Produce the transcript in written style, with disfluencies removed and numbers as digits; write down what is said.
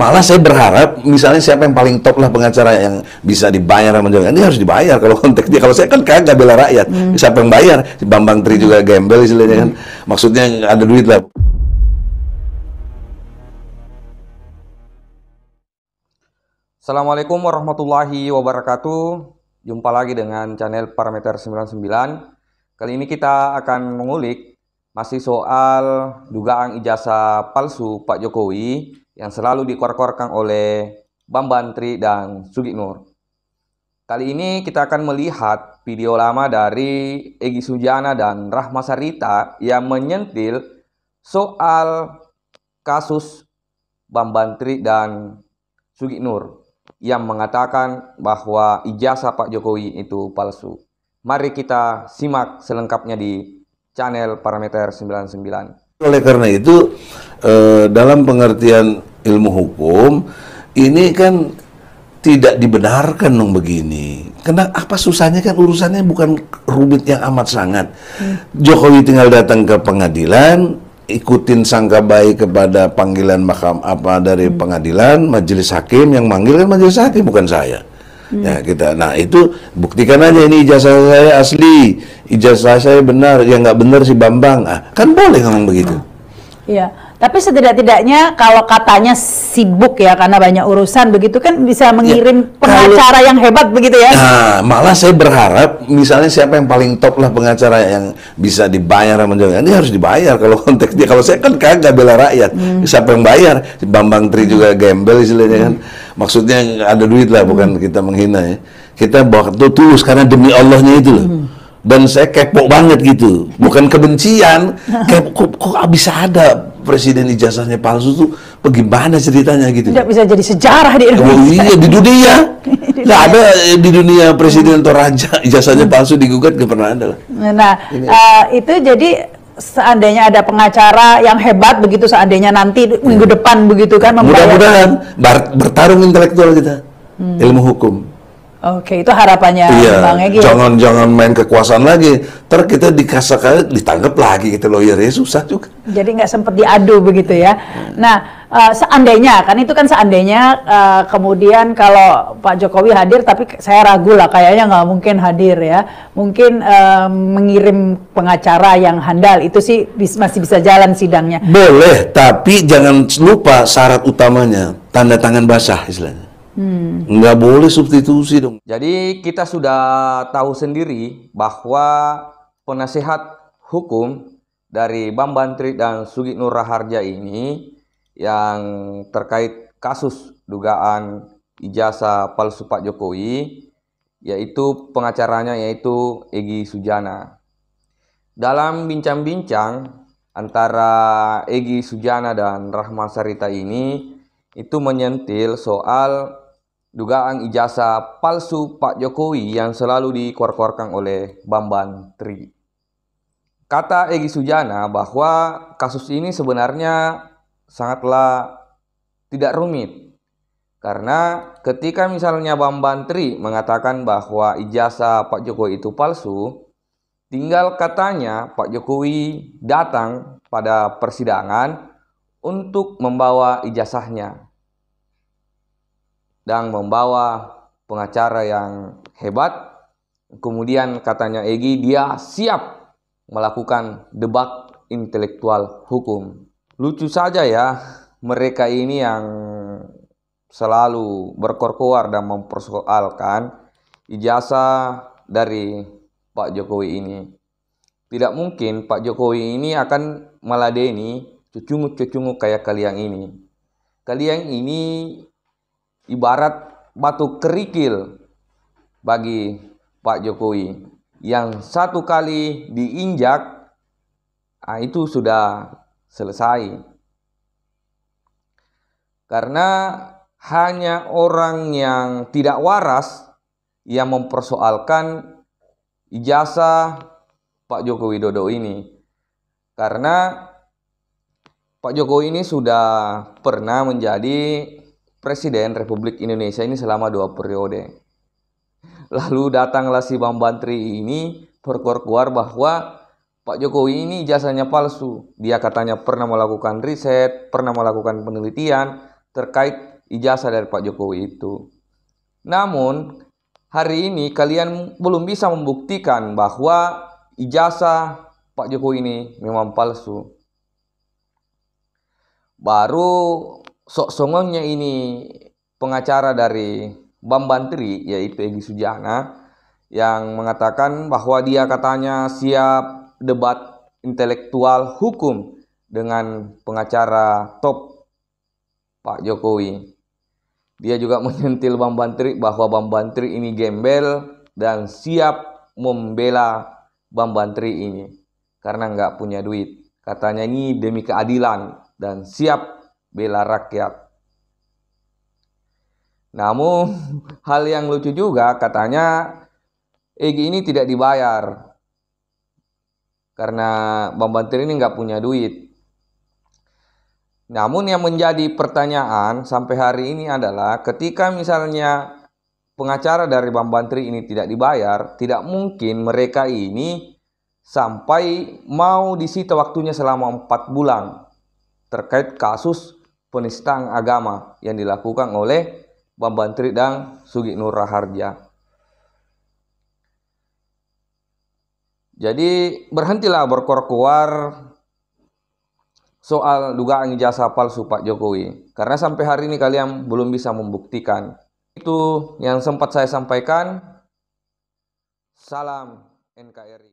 Malah saya berharap misalnya siapa yang paling top lah pengacara yang bisa dibayar sama dia, ini harus dibayar kalau konteks dia. Kalau saya kan kagak bela rakyat, siapa yang bayar? Si Bambang Tri juga gembel istilahnya kan. Maksudnya ada duit lah. Assalamualaikum warahmatullahi wabarakatuh. Jumpa lagi dengan channel Parameter 99. Kali ini kita akan mengulik masih soal dugaan ijazah palsu Pak Jokowi yang selalu dikor-korkan oleh Bambang Tri dan Sugiknur. Kali ini kita akan melihat video lama dari Egy Sujana dan Rahma Sarita yang menyentil soal kasus Bambang Tri dan Sugiknur yang mengatakan bahwa ijazah Pak Jokowi itu palsu. Mari kita simak selengkapnya di channel Parameter 99. Oleh karena itu, dalam pengertian ilmu hukum, ini kan tidak dibenarkan dong begini. Karena apa susahnya, kan urusannya bukan rumit yang amat sangat. Jokowi tinggal datang ke pengadilan, ikutin sangka baik kepada panggilan dari pengadilan, majelis hakim yang manggil kan majelis hakim, bukan saya. Ya kita, nah itu buktikan aja ini ijazah saya asli, ijazah saya benar, yang nggak benar si Bambang, kan boleh ngomong begitu. Iya, tapi setidak-tidaknya kalau katanya sibuk ya karena banyak urusan begitu kan bisa mengirim pengacara yang hebat begitu ya. Nah, malah saya berharap misalnya siapa yang paling top lah pengacara yang bisa dibayar sama dia, ini harus dibayar kalau konteks dia. Kalau saya kan kagak bela rakyat, siapa yang bayar? Si Bambang Tri juga gembel istilahnya kan. Maksudnya ada duit lah, bukan kita menghina ya. Kita bawa tulus karena demi Allahnya itu loh. Dan saya kepo banget gitu, bukan kebencian, kok bisa ada presiden ijazahnya palsu tuh, bagaimana ceritanya gitu? Tidak bisa jadi sejarah di Indonesia. Oh iya, di dunia, nggak ada di dunia presiden atau raja ijazahnya palsu digugat, nggak pernah ada lah. Nah, itu jadi seandainya ada pengacara yang hebat begitu, seandainya nanti minggu depan begitu kan, mudah-mudahan bertarung intelektual kita, ilmu hukum. Oke, itu harapannya Bang Egy. Jangan main kekuasaan lagi. Ntar kita ditangkap lagi kita lawyernya, susah juga. Jadi nggak sempat diadu begitu ya. Nah, seandainya kan itu kan seandainya kemudian kalau Pak Jokowi hadir, tapi saya ragu lah kayaknya nggak mungkin hadir ya. Mungkin mengirim pengacara yang handal itu sih masih bisa jalan sidangnya. Boleh, tapi jangan lupa syarat utamanya tanda tangan basah istilahnya. Nggak boleh substitusi dong. Jadi kita sudah tahu sendiri bahwa penasehat hukum dari Bambang Tri dan Sugiknur Raharja ini yang terkait kasus dugaan ijazah palsu Pak Jokowi, yaitu pengacaranya yaitu Egy Sujana. Dalam bincang-bincang antara Egy Sujana dan Rahma Sarita ini itu menyentil soal dugaan ijazah palsu Pak Jokowi yang selalu dikor-korkan oleh Bambang Tri. Kata Egy Sujana bahwa kasus ini sebenarnya sangatlah tidak rumit. Karena ketika misalnya Bambang Tri mengatakan bahwa ijazah Pak Jokowi itu palsu, tinggal katanya Pak Jokowi datang pada persidangan untuk membawa ijazahnya dan membawa pengacara yang hebat. Kemudian katanya Egy, dia siap melakukan debat intelektual hukum. Lucu saja ya, mereka ini yang selalu berkor-kor dan mempersoalkan ijazah dari Pak Jokowi ini. Tidak mungkin Pak Jokowi ini akan meladeni cucungu-cucungu kayak kalian ini. Kalian ini ibarat batu kerikil bagi Pak Jokowi yang satu kali diinjak, itu sudah selesai. Karena hanya orang yang tidak waras yang mempersoalkan ijazah Pak Joko Widodo ini. Karena Pak Jokowi ini sudah pernah menjadi Presiden Republik Indonesia ini selama 2 periode. Lalu datanglah si Bambang Tri ini berkuar-kuar bahwa Pak Jokowi ini ijazahnya palsu. Dia katanya pernah melakukan riset, pernah melakukan penelitian terkait ijazah dari Pak Jokowi itu. Namun hari ini kalian belum bisa membuktikan bahwa ijazah Pak Jokowi ini memang palsu. Baru sok-songongnya ini pengacara dari Bambantri, yaitu Egy Sujana, yang mengatakan bahwa dia katanya siap debat intelektual hukum dengan pengacara top Pak Jokowi. Dia juga menyentil Bambantri bahwa Bambantri ini gembel dan siap membela Bambantri ini karena nggak punya duit. Katanya ini demi keadilan dan siap bela rakyat. Namun hal yang lucu juga, katanya Egy ini tidak dibayar karena Bambantri ini nggak punya duit. Namun yang menjadi pertanyaan sampai hari ini adalah ketika misalnya pengacara dari Bambantri ini tidak dibayar, tidak mungkin mereka ini sampai mau disita waktunya selama 4 bulan terkait kasus penistaan agama yang dilakukan oleh Bambantri dan Sugih Nur Raharja. Jadi berhentilah berkoar-koar soal dugaan ijazah palsu Pak Jokowi, karena sampai hari ini kalian belum bisa membuktikan. Itu yang sempat saya sampaikan. Salam NKRI.